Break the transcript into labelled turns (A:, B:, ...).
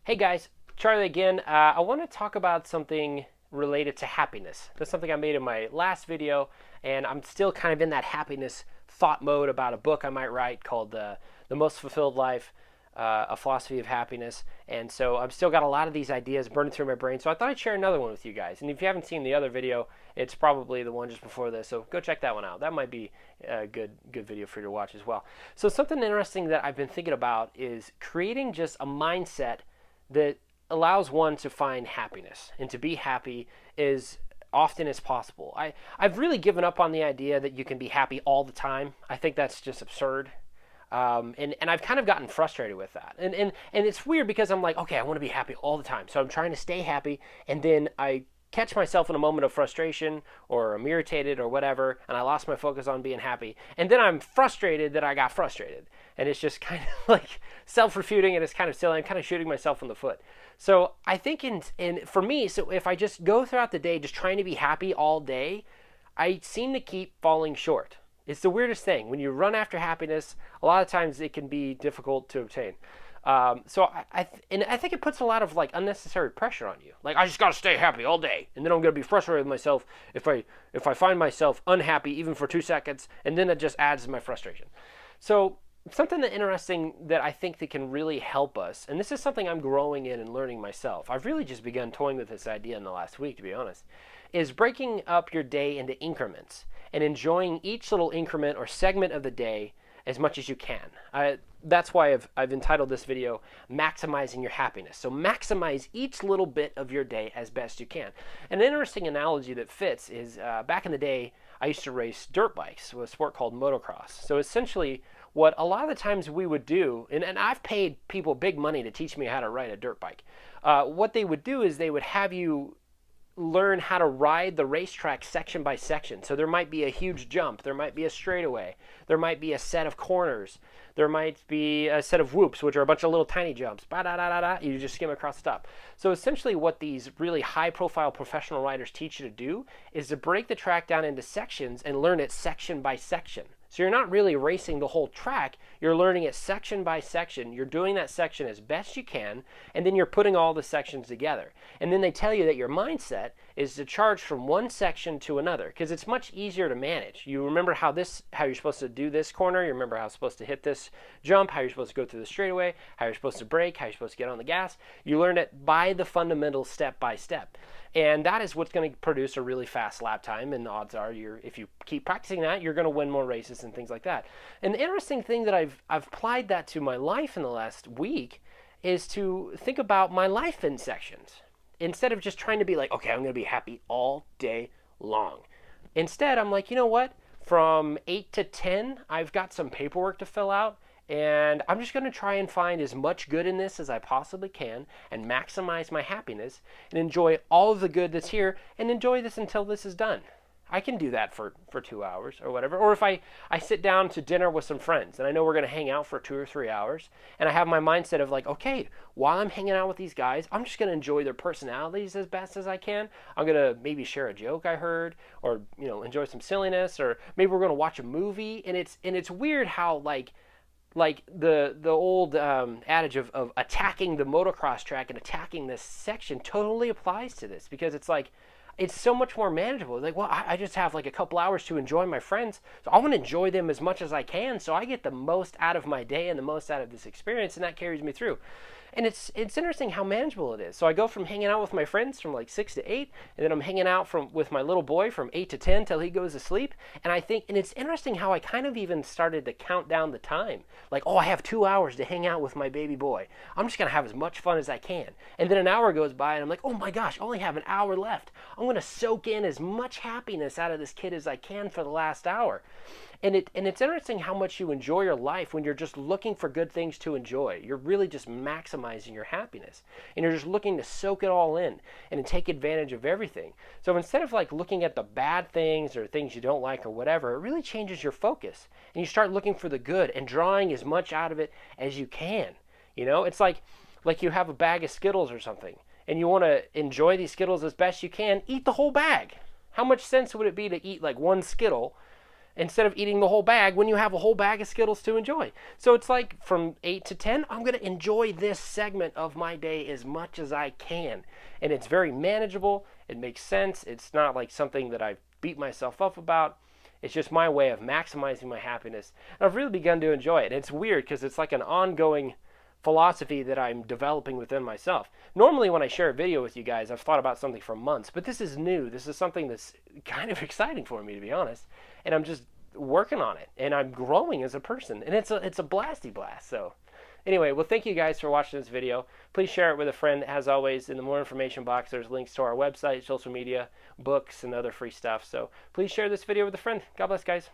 A: Hey guys, Charlie again. I want to talk about something related to happiness. That's something I made in my last video, and I'm still kind of in that happiness thought mode about a book I might write called The Most Fulfilled Life, A Philosophy of Happiness. And so I've still got a lot of these ideas burning through my brain, so I thought I'd share another one with you guys. And if you haven't seen the other video, it's probably the one just before this, so go check that one out. That might be a good video for you to watch as well. So something interesting that I've been thinking about is creating just a mindset that allows one to find happiness and to be happy as often as possible. I've really given up on the idea that you can be happy all the time. I think that's just absurd. And I've kind of gotten frustrated with that. And it's weird because I'm like, okay, I want to be happy all the time. So I'm trying to stay happy. And then I catch myself in a moment of frustration or I'm irritated or whatever, and I lost my focus on being happy. And then I'm frustrated that I got frustrated. And it's just kind of like self-refuting, and it's kind of silly. I'm kind of shooting myself in the foot. So I think for me, so if I just go throughout the day just trying to be happy all day, I seem to keep falling short. It's the weirdest thing. When you run after happiness, a lot of times it can be difficult to obtain. I think it puts a lot of like unnecessary pressure on you. Like I just gotta stay happy all day, and then I'm gonna be frustrated with myself if I find myself unhappy even for 2 seconds, and then it just adds to my frustration. So something that interesting that I think that can really help us, and this is something I'm growing in and learning myself. I've really just begun toying with this idea in the last week, to be honest, is breaking up your day into increments and enjoying each little increment or segment of the day as much as you can. That's why I've entitled this video Maximizing Your Happiness. So maximize each little bit of your day as best you can. An interesting analogy that fits is back in the day, I used to race dirt bikes with a sport called motocross. So essentially, what a lot of the times we would do, and I've paid people big money to teach me how to ride a dirt bike. What they would do is they would have you learn how to ride the racetrack section by section. So there might be a huge jump, there might be a straightaway, there might be a set of corners, there might be a set of whoops, which are a bunch of little tiny jumps. Ba-da-da-da-da, you just skim across the top. So essentially what these really high-profile professional riders teach you to do is to break the track down into sections and learn it section by section. So you're not really racing the whole track, you're learning it section by section. You're doing that section as best you can, and then you're putting all the sections together. And then they tell you that your mindset is to charge from one section to another, because it's much easier to manage. You remember how you're supposed to do this corner, you remember how you're supposed to hit this jump, how you're supposed to go through the straightaway, how you're supposed to brake, how you're supposed to get on the gas. You learn it by the fundamentals step by step. And that is what's going to produce a really fast lap time. And the odds are, if you keep practicing that, you're going to win more races and things like that. And the interesting thing that I've applied that to my life in the last week is to think about my life in sections. Instead of just trying to be like, okay, I'm going to be happy all day long. Instead, I'm like, you know what? From 8 to 10, I've got some paperwork to fill out. And I'm just going to try and find as much good in this as I possibly can and maximize my happiness and enjoy all of the good that's here and enjoy this until this is done. I can do that for 2 hours or whatever. Or if I sit down to dinner with some friends and I know we're going to hang out for 2 or 3 hours and I have my mindset of like, okay, while I'm hanging out with these guys, I'm just going to enjoy their personalities as best as I can. I'm going to maybe share a joke I heard or, enjoy some silliness, or maybe we're going to watch a movie. And it's weird how like the old adage of attacking the motocross track and attacking this section totally applies to this, because it's like it's so much more manageable. Like, well, I just have like a couple hours to enjoy my friends, so I want to enjoy them as much as I can, so I get the most out of my day and the most out of this experience, and that carries me through. And it's interesting how manageable it is. So I go from hanging out with my friends from like 6 to 8, and then I'm hanging out with my little boy from 8 to 10 till he goes to sleep. And it's interesting how I kind of even started to count down the time. Like, oh, I have 2 hours to hang out with my baby boy. I'm just gonna have as much fun as I can. And then an hour goes by, and I'm like, oh my gosh, I only have an hour left. I'm gonna soak in as much happiness out of this kid as I can for the last hour. And it's interesting how much you enjoy your life when you're just looking for good things to enjoy. You're really just maximizing your happiness. And you're just looking to soak it all in and to take advantage of everything. So instead of like looking at the bad things or things you don't like or whatever, it really changes your focus. And you start looking for the good and drawing as much out of it as you can. It's like you have a bag of Skittles or something, and you want to enjoy these Skittles as best you can. Eat the whole bag. How much sense would it be to eat like one Skittle instead of eating the whole bag when you have a whole bag of Skittles to enjoy. So it's like from 8 to 10, I'm going to enjoy this segment of my day as much as I can. And it's very manageable. It makes sense. It's not like something that I beat myself up about. It's just my way of maximizing my happiness. And I've really begun to enjoy it. And it's weird because it's like an ongoing philosophy that I'm developing within myself. Normally when I share a video with you guys, I've thought about something for months, but this is new. This is something that's kind of exciting for me, to be honest. And I'm just working on it, and I'm growing as a person, and it's a blasty blast. So anyway, well, thank you guys for watching this video. Please share it with a friend. As always, in the more information box, there's links to our website, social media, books, and other free stuff. So please share this video with a friend. God bless, guys.